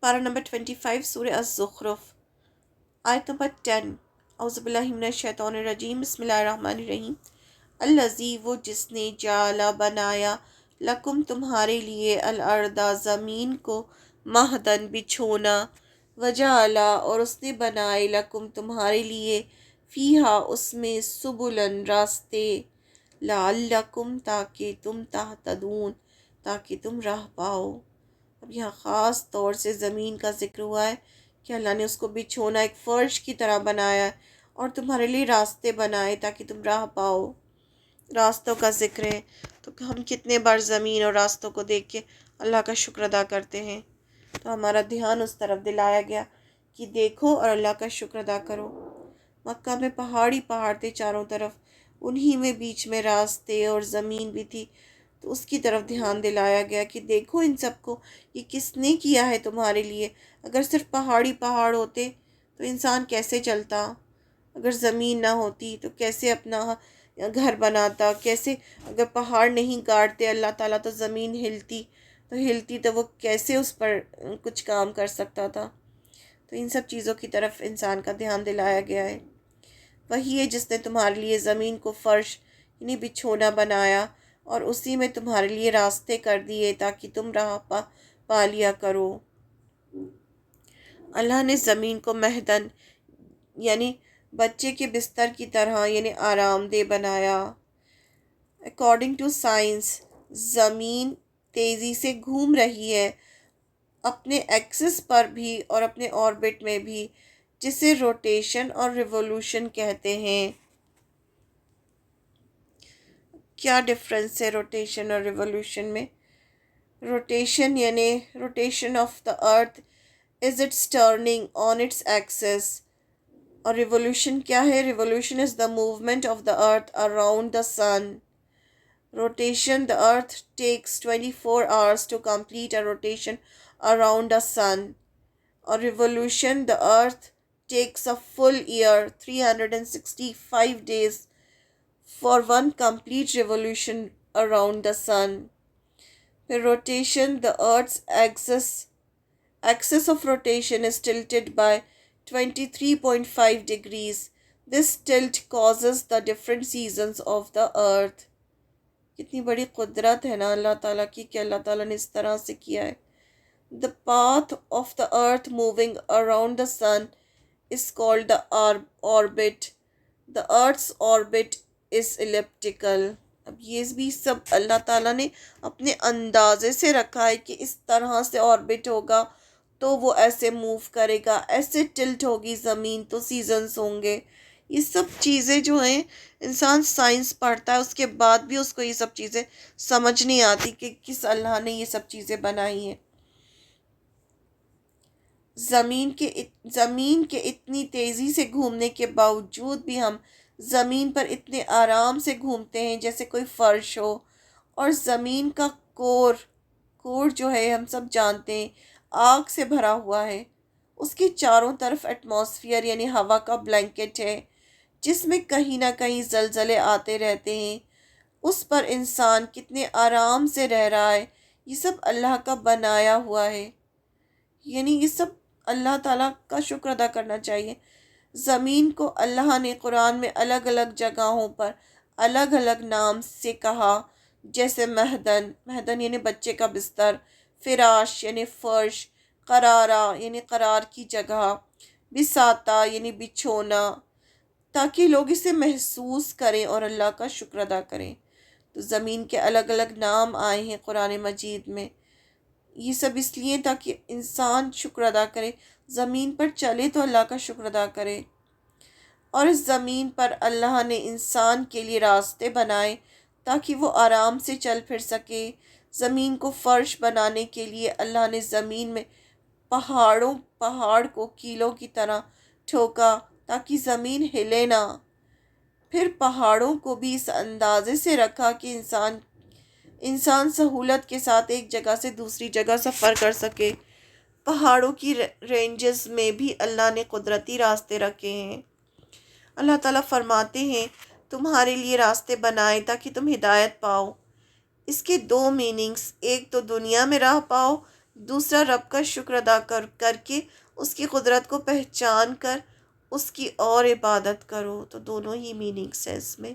पारा नंबर 25 सूरह अज़-ज़ुख़रुफ़ आयत नंबर 10। औज़ुबिल्लाहि मिनश्शैतानिर्रजीम बिस्मिल्लाहिर्रहमानिर्रहीम। अल्लज़ी वो जिसने जाला बनाया लकुम तुम्हारे लिए अल अर्दा ज़मीन को महदन बिछोना वजाला और उसने बनाए लकुम तुम्हारे लिए फ़ीहा उसमें सुबुलन रास्ते लअल्लकुम ताकि तुम तहतदून ताकि तुम राह पाओ। अब यहाँ ख़ास तौर से ज़मीन का ज़िक्र हुआ है कि अल्लाह ने उसको बिछोना एक फ़र्श की तरह बनाया है और तुम्हारे लिए रास्ते बनाए ताकि तुम राह पाओ। रास्तों का ज़िक्र है तो हम कितने बार ज़मीन और रास्तों को देख के अल्लाह का शुक्र अदा करते हैं। तो हमारा ध्यान उस तरफ दिलाया गया कि देखो और अल्लाह का शुक्र अदा करो। मक्का में पहाड़ थे चारों तरफ, उन्हीं में बीच में रास्ते और ज़मीन भी थी, तो उसकी तरफ ध्यान दिलाया गया कि देखो इन सबको, ये किसने किया है तुम्हारे लिए। अगर सिर्फ पहाड़ होते तो इंसान कैसे चलता, अगर ज़मीन ना होती तो कैसे अपना घर बनाता, कैसे अगर पहाड़ नहीं गाड़ते अल्लाह ताला तो ज़मीन हिलती तो वो कैसे उस पर कुछ काम कर सकता था। तो इन सब चीज़ों की तरफ इंसान का ध्यान दिलाया गया है। वही है जिसने तुम्हारे लिए ज़मीन को फ़र्श यानी बिछोना बनाया और उसी में तुम्हारे लिए रास्ते कर दिए ताकि तुम राह पा लिया करो। अल्लाह ने ज़मीन को महदन यानी बच्चे के बिस्तर की तरह यानी आरामदेह बनाया। अकॉर्डिंग टू साइंस ज़मीन तेज़ी से घूम रही है अपने एक्सिस पर भी और अपने ऑर्बिट में भी, जिसे रोटेशन और रिवोल्यूशन कहते हैं। क्या डिफरेंस है रोटेशन और रिवोल्यूशन में? रोटेशन यानी rotation of the earth is its turning on its axis, और रिवोल्यूशन क्या है? Revolution is the movement of the earth around the sun. Rotation the earth takes 24 hours to complete a rotation around the sun, or revolution the earth takes a full year 365 days for one complete revolution around the sun. The rotation the earth's axis of rotation is tilted by 23.5 degrees. This tilt causes the different seasons of the earth. कितनी बड़ी कुदरत है ना अल्लाह ताला की कि अल्लाह ताला ने इस तरह से किया है। The path of the earth moving around the sun is called the orbit. The earth's orbit is elliptical. अब ये भी सब अल्लाह ताला ने अपने अंदाजे से रखा है कि इस तरह से ऑर्बिट होगा तो वो ऐसे मूव करेगा, ऐसे टिल्ट होगी ज़मीन तो सीजन्स होंगे। ये सब चीज़ें जो हैं इंसान साइंस पढ़ता है उसके बाद भी उसको ये सब चीज़ें समझ नहीं आती कि किस अल्लाह ने ये सब चीज़ें बनाई हैं। ज़मीन के इतनी तेज़ी से घूमने के बावजूद भी हम ज़मीन पर इतने आराम से घूमते हैं जैसे कोई फ़र्श हो। और ज़मीन का कोर जो है हम सब जानते हैं आग से भरा हुआ है। उसके चारों तरफ एटमॉस्फेयर यानी हवा का ब्लैंकेट है जिसमें कहीं ना कहीं ज़लज़ले आते रहते हैं। उस पर इंसान कितने आराम से रह रहा है, ये सब अल्लाह का बनाया हुआ है। यानी ये सब अल्लाह ताला का शुक्र अदा करना चाहिए। ज़मीन को अल्लाह ने कुरान में अलग अलग जगहों पर अलग अलग नाम से कहा, जैसे महदन यानी बच्चे का बिस्तर, फिराश यानी फ़र्श, करारा यानी करार की जगह, बिसाता यानी बिछोना, ताकि लोग इसे महसूस करें और अल्लाह का शुक्र अदा करें। तो ज़मीन के अलग अलग नाम आए हैं कुरान मजीद में। ये सब इसलिए ताकि इंसान शुक्र अदा करे, ज़मीन पर चले तो अल्लाह का शुक्र अदा करे। और इस ज़मीन पर अल्लाह ने इंसान के लिए रास्ते बनाए ताकि वो आराम से चल फिर सके। ज़मीन को फ़र्श बनाने के लिए अल्लाह ने ज़मीन में पहाड़ को कीलों की तरह ठोका ताकि ज़मीन हिले ना। फिर पहाड़ों को भी इस अंदाजे से रखा कि इंसान सहूलत के साथ एक जगह से दूसरी जगह सफ़र कर सके। पहाड़ों की रेंजेस में भी अल्लाह ने कुदरती रास्ते रखे हैं। अल्लाह ताला फरमाते हैं तुम्हारे लिए रास्ते बनाए ताकि तुम हिदायत पाओ। इसके दो मीनिंग्स, एक तो दुनिया में राह पाओ, دوسرا رب کا شکر ادا کر کے اس کی قدرت کو پہچان کر اس کی اور عبادت کرو. تو دونوں ہی میننگس ہے اس میں.